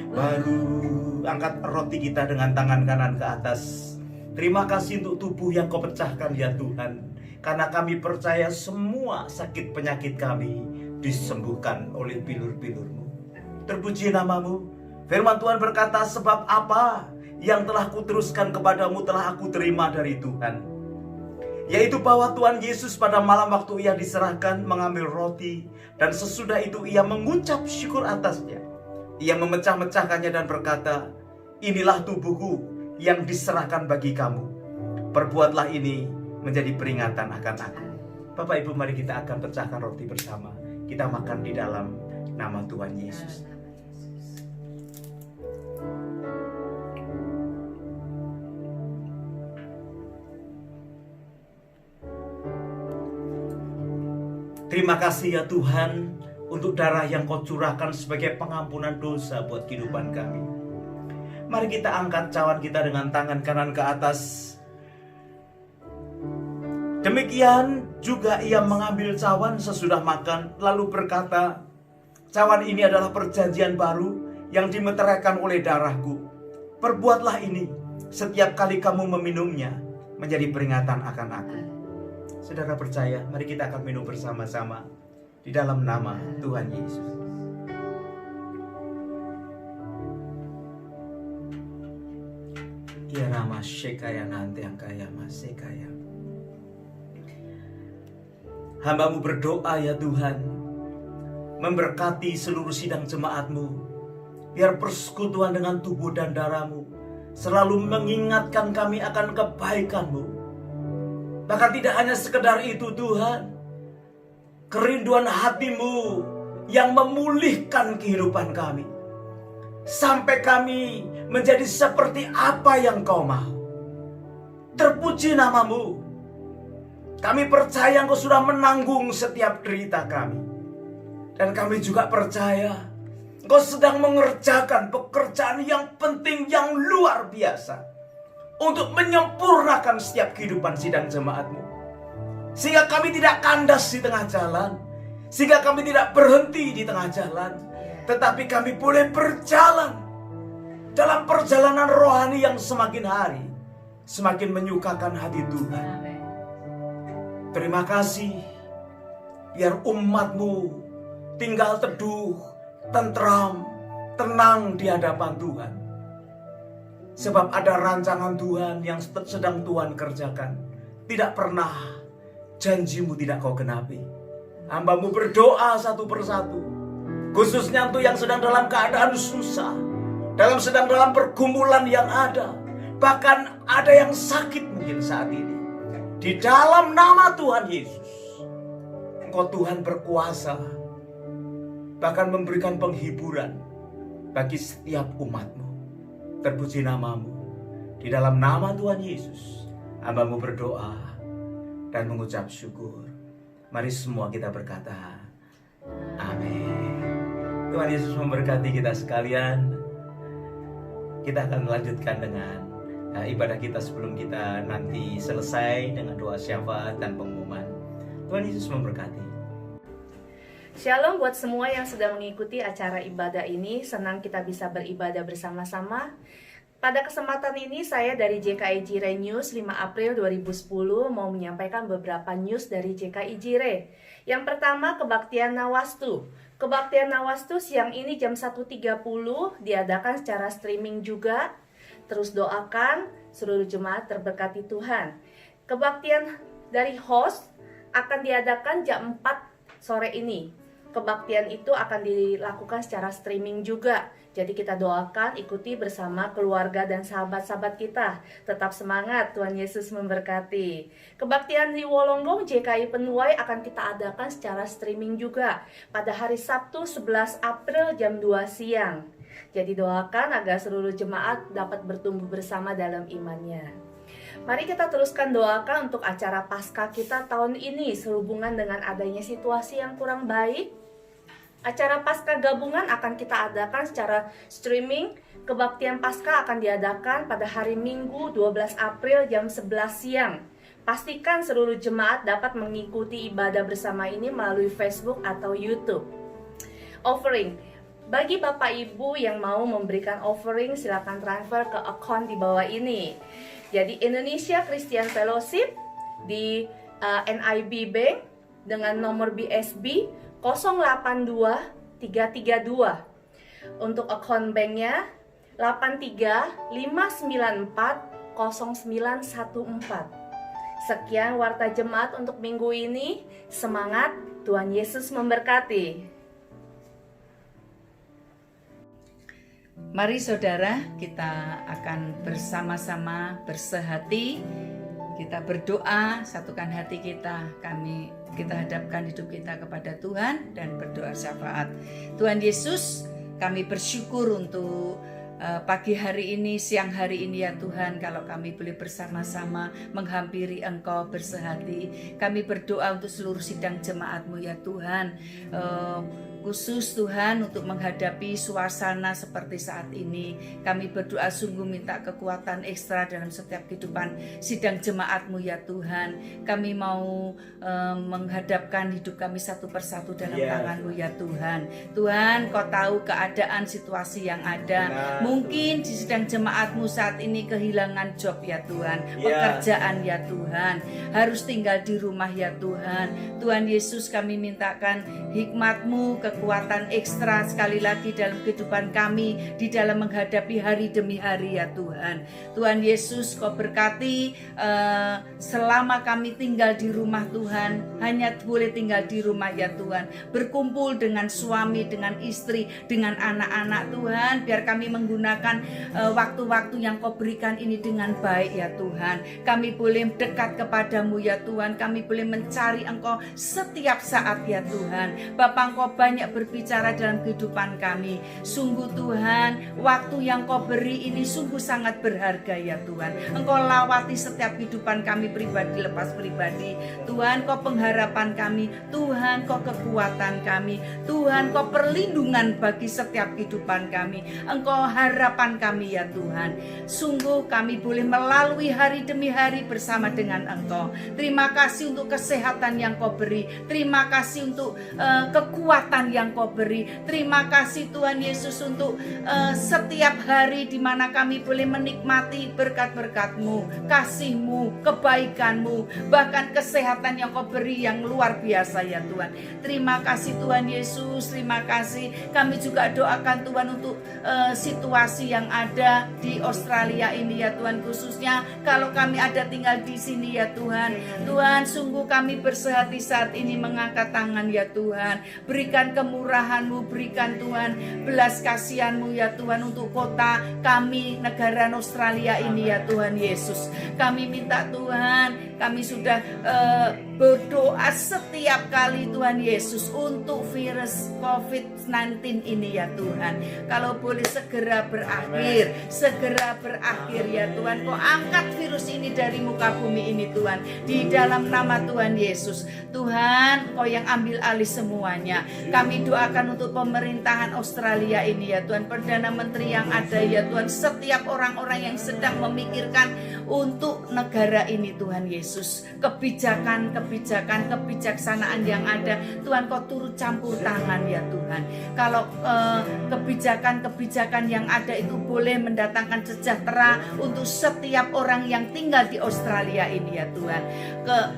baru. Angkat roti kita dengan tangan kanan ke atas. Terima kasih untuk tubuh yang Kau pecahkan ya Tuhan. Karena kami percaya semua sakit penyakit kami disembuhkan oleh bilur-bilur-Mu. Terpuji nama-Mu. Firman Tuhan berkata, sebab apa yang telah kuteruskan kepadamu telah aku terima dari Tuhan, yaitu bahwa Tuhan Yesus pada malam waktu Ia diserahkan mengambil roti, dan sesudah itu Ia mengucap syukur atasnya. Ia memecah-mecahkannya dan berkata, inilah tubuhku yang diserahkan bagi kamu. Perbuatlah ini menjadi peringatan akan aku. Bapak Ibu, mari kita akan pecahkan roti bersama. Kita makan di dalam nama Tuhan Yesus. Terima kasih ya Tuhan untuk darah yang Kau curahkan sebagai pengampunan dosa buat kehidupan kami. Mari kita angkat cawan kita dengan tangan kanan ke atas. Demikian juga ia mengambil cawan sesudah makan, lalu berkata, cawan ini adalah perjanjian baru yang dimeteraikan oleh darahku. Perbuatlah ini setiap kali kamu meminumnya menjadi peringatan akan aku. Saudara percaya, mari kita akan minum bersama-sama di dalam nama Tuhan Yesus. Ya nama Shekaya nanti yang kaya Masekaya. Hamba-Mu berdoa ya Tuhan, memberkati seluruh sidang jemaat-Mu, biar persekutuan dengan tubuh dan darah-Mu selalu mengingatkan kami akan kebaikan-Mu. Bahkan tidak hanya sekedar itu Tuhan, kerinduan hati-Mu yang memulihkan kehidupan kami, sampai kami menjadi seperti apa yang Kau mau. Terpuji nama-Mu. Kami percaya Engkau sudah menanggung setiap derita kami. Dan kami juga percaya Engkau sedang mengerjakan pekerjaan yang penting, yang luar biasa, untuk menyempurnakan setiap kehidupan sidang jemaat-Mu. Sehingga kami tidak kandas di tengah jalan, sehingga kami tidak berhenti di tengah jalan, tetapi kami boleh berjalan dalam perjalanan rohani yang semakin hari semakin menyukakan hati Tuhan. Terima kasih, biar umat-Mu tinggal teduh, tentram, tenang di hadapan Tuhan. Sebab ada rancangan Tuhan yang sedang Tuhan kerjakan. Tidak pernah janji-Mu tidak Kau genapi. Hamba-Mu berdoa satu persatu, khususnya untuk yang sedang dalam keadaan susah, sedang dalam pergumulan yang ada, bahkan ada yang sakit mungkin saat ini. Di dalam nama Tuhan Yesus, Engkau Tuhan berkuasa, bahkan memberikan penghiburan bagi setiap umat-Mu. Terpuji nama-Mu. Di dalam nama Tuhan Yesus, hamba-Mu berdoa dan mengucap syukur. Mari semua kita berkata, amin. Tuhan Yesus memberkati kita sekalian. Kita akan melanjutkan dengan ibadah kita sebelum kita nanti selesai dengan doa syafaat dan pengumuman. Tuhan Yesus memberkati. Shalom buat semua yang sedang mengikuti acara ibadah ini. Senang kita bisa beribadah bersama-sama. Pada kesempatan ini saya dari JKI Jire News 5 April 2010 mau menyampaikan beberapa news dari JKI Jire. Yang pertama, kebaktian Nawastu. Kebaktian Nawastu siang ini jam 1.30 diadakan secara streaming juga. Terus doakan seluruh jemaat terberkati Tuhan. Kebaktian dari host akan diadakan jam 4 sore ini. Kebaktian itu akan dilakukan secara streaming juga. Jadi kita doakan, ikuti bersama keluarga dan sahabat-sahabat kita. Tetap semangat, Tuhan Yesus memberkati. Kebaktian di Wolonggong JKI Penuai akan kita adakan secara streaming juga pada hari Sabtu 11 April jam 2 siang. Jadi doakan agar seluruh jemaat dapat bertumbuh bersama dalam imannya. Mari kita teruskan doakan untuk acara Paskah kita tahun ini sehubungan dengan adanya situasi yang kurang baik. Acara Paskah gabungan akan kita adakan secara streaming. Kebaktian Paskah akan diadakan pada hari Minggu 12 April jam 11 siang. Pastikan seluruh jemaat dapat mengikuti ibadah bersama ini melalui Facebook atau YouTube. Offering. Bagi Bapak Ibu yang mau memberikan offering, silakan transfer ke akun di bawah ini. Jadi Indonesia Christian Fellowship di NIB Bank dengan nomor BSB 082332. Untuk akun banknya 8359400914. Sekian warta jemaat untuk minggu ini. Semangat, Tuhan Yesus memberkati. Mari saudara, kita akan bersama-sama bersehati. Kita berdoa, satukan hati kita. Kita hadapkan hidup kita kepada Tuhan dan berdoa syafaat. Tuhan Yesus, kami bersyukur untuk pagi hari ini, siang hari ini ya Tuhan, kalau kami boleh bersama-sama menghampiri Engkau bersehati. Kami berdoa untuk seluruh sidang jemaat-Mu ya Tuhan, khusus Tuhan untuk menghadapi suasana seperti saat ini. Kami berdoa sungguh minta kekuatan ekstra dalam setiap kehidupan sidang jemaat-Mu ya Tuhan. Kami mau menghadapkan hidup kami satu persatu dalam tangan-Mu ya Tuhan. Tuhan, Kau tahu keadaan situasi yang ada. Mungkin di sidang jemaat-Mu saat ini kehilangan job ya Tuhan, pekerjaan ya Tuhan, harus tinggal di rumah ya Tuhan. Tuhan Yesus, kami mintakan hikmat-Mu, kekuatan ekstra sekali lagi dalam kehidupan kami di dalam menghadapi hari demi hari ya Tuhan. Tuhan Yesus, Kau berkati selama kami tinggal di rumah Tuhan, hanya boleh tinggal di rumah ya Tuhan, berkumpul dengan suami, dengan istri, dengan anak-anak Tuhan, biar kami menggunakan waktu-waktu yang Kau berikan ini dengan baik ya Tuhan. Kami boleh dekat kepadamu ya Tuhan, kami boleh mencari Engkau setiap saat ya Tuhan. Bapa, Engkau banyak berbicara dalam kehidupan kami. Sungguh Tuhan, waktu yang Kau beri ini sungguh sangat berharga ya Tuhan. Engkau lawati setiap kehidupan kami pribadi lepas pribadi. Tuhan, Kau pengharapan kami. Tuhan, Kau kekuatan kami. Tuhan, Kau perlindungan bagi setiap kehidupan kami. Engkau harapan kami ya Tuhan. Sungguh kami boleh melalui hari demi hari bersama dengan Engkau. Terima kasih untuk kesehatan yang Kau beri. Terima kasih untuk kekuatan yang Kau beri. Terima kasih Tuhan Yesus untuk setiap hari di mana kami boleh menikmati berkat-berkat-Mu, kasih-Mu, kebaikan-Mu, bahkan kesehatan yang Kau beri yang luar biasa ya Tuhan. Terima kasih Tuhan Yesus. Terima kasih. Kami juga doakan Tuhan untuk situasi yang ada di Australia ini ya Tuhan, khususnya kalau kami ada tinggal di sini ya Tuhan. Tuhan, sungguh kami bersehati saat ini mengangkat tangan ya Tuhan. Berikan kemurahan-Mu, berikan Tuhan belas kasihan-Mu ya Tuhan untuk kota kami, negara Australia ini ya Tuhan Yesus. Kami minta Tuhan, kami sudah berdoa setiap kali Tuhan Yesus untuk virus COVID-19 ini ya Tuhan. Kalau boleh segera berakhir ya Tuhan. Kau angkat virus ini dari muka bumi ini Tuhan, di dalam nama Tuhan Yesus. Tuhan, Kau yang ambil alih semuanya. Kami doakan untuk pemerintahan Australia ini ya Tuhan, Perdana Menteri yang ada ya Tuhan, setiap orang-orang yang sedang memikirkan untuk negara ini Tuhan Yesus. Kebijaksanaan yang ada Tuhan, Kau turut campur tangan ya Tuhan. Kalau kebijakan yang ada itu boleh mendatangkan sejahtera untuk setiap orang yang tinggal di Australia ini ya Tuhan.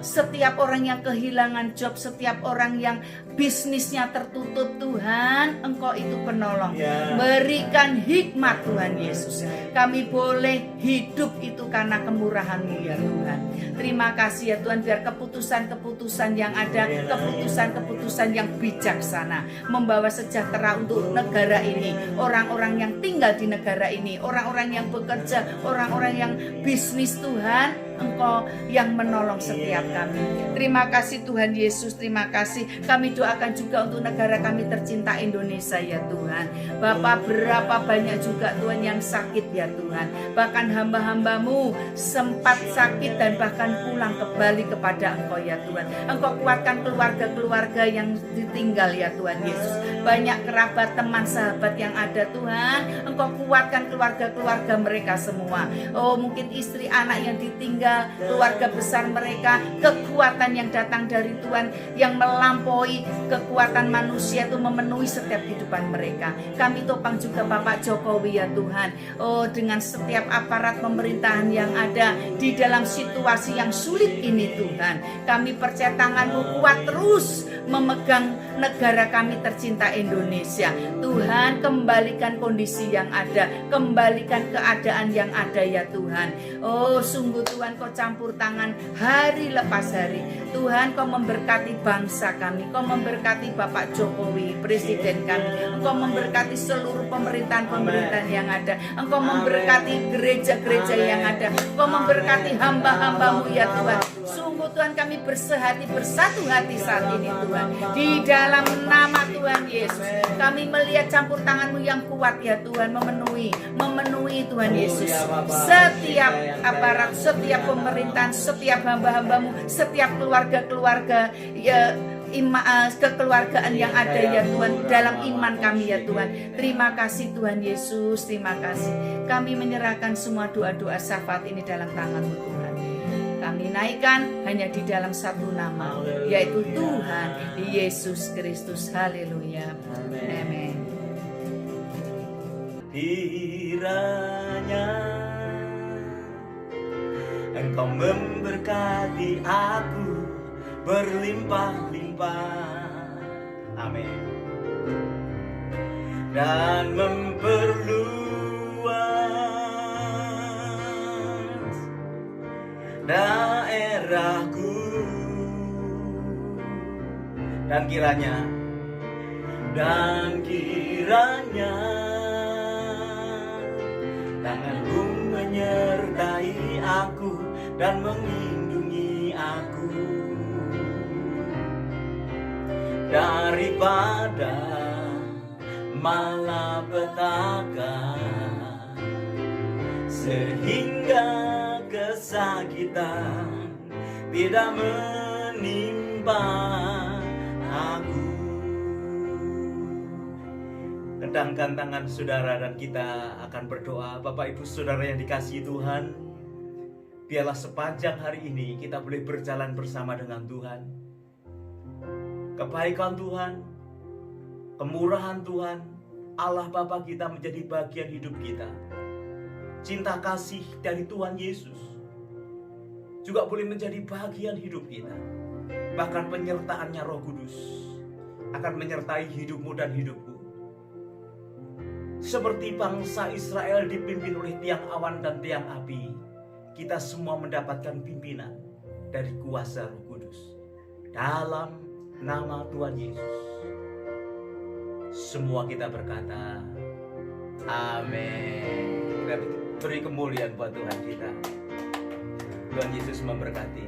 Setiap orang yang kehilangan job, setiap orang yang bisnisnya tertutup Tuhan, Engkau itu penolong. Berikan hikmat Tuhan Yesus. Kami boleh hidup itu karena kemurahan-Mu ya Tuhan. Terima kasih ya Tuhan, biar keputusan-keputusan yang ada, keputusan-keputusan yang bijaksana, membawa sejahtera untuk negara ini, orang-orang yang tinggal di negara ini, orang-orang yang bekerja, orang-orang yang bisnis Tuhan. Engkau yang menolong setiap kami. Terima kasih Tuhan Yesus, terima kasih. Kami doakan juga untuk negara kami tercinta Indonesia ya Tuhan. Bapak, berapa banyak juga Tuhan yang sakit ya Tuhan. Bahkan hamba-hamba-Mu sempat sakit dan bahkan pulang kembali kepada Engkau ya Tuhan. Engkau kuatkan keluarga-keluarga yang ditinggal ya Tuhan Yesus. Banyak kerabat, teman, sahabat yang ada Tuhan. Engkau kuatkan keluarga-keluarga mereka semua. Oh, mungkin istri, anak yang ditinggal, keluarga besar mereka, kekuatan yang datang dari Tuhan yang melampaui kekuatan manusia itu memenuhi setiap kehidupan mereka. Kami topang juga Bapak Jokowi ya Tuhan. Oh, dengan setiap aparat pemerintahan yang ada di dalam situasi yang sulit ini Tuhan, kami percaya tangan-Mu kuat terus memegang negara kami tercinta Indonesia. Tuhan, kembalikan kondisi yang ada, kembalikan keadaan yang ada ya Tuhan. Oh sungguh Tuhan, Kau campur tangan hari lepas hari. Tuhan, Kau memberkati bangsa kami, Kau memberkati Bapak Jokowi, Presiden kami, Engkau memberkati seluruh pemerintahan yang ada, Engkau memberkati gereja-gereja yang ada, Engkau memberkati hamba-hambamu ya Tuhan. Sungguh Tuhan, kami bersehati, bersatu hati saat ini Tuhan, di dalam nama Tuhan Yesus. Kami melihat campur tangan-Mu yang kuat ya Tuhan, memenuhi Tuhan Yesus setiap aparat, setiap pemerintahan, setiap hamba-hambamu, setiap keluarga-keluarga ya, kekeluargaan yang ada ya Tuhan, dalam iman kami ya Tuhan. Terima kasih Tuhan Yesus, terima kasih. Kami menyerahkan semua doa-doa syafaat ini dalam tangan-Mu Tuhan. Kami naikkan hanya di dalam satu nama, yaitu Tuhan Yesus Kristus. Haleluya. Amin. Kiranya Engkau memberkati aku berlimpah-limpah, amin, dan memperluas daerahku, dan kiranya tangan-Mu menyertai aku dan melindungi aku daripada malapetaka, sehingga kesakitan tidak menimpa aku. Kedangkan tangan saudara dan kita akan berdoa. Bapak Ibu Saudara yang dikasihi Tuhan, biarlah sepanjang hari ini kita boleh berjalan bersama dengan Tuhan. Kebaikan Tuhan, kemurahan Tuhan, Allah Bapa kita menjadi bagian hidup kita. Cinta kasih dari Tuhan Yesus juga boleh menjadi bagian hidup kita. Bahkan penyertaannya Roh Kudus akan menyertai hidupmu dan hidupku. Seperti bangsa Israel dipimpin oleh tiang awan dan tiang api, kita semua mendapatkan pimpinan dari kuasa Roh Kudus. Dalam nama Tuhan Yesus, semua kita berkata, amin. Kita beri kemuliaan buat Tuhan kita. Tuhan Yesus memberkati.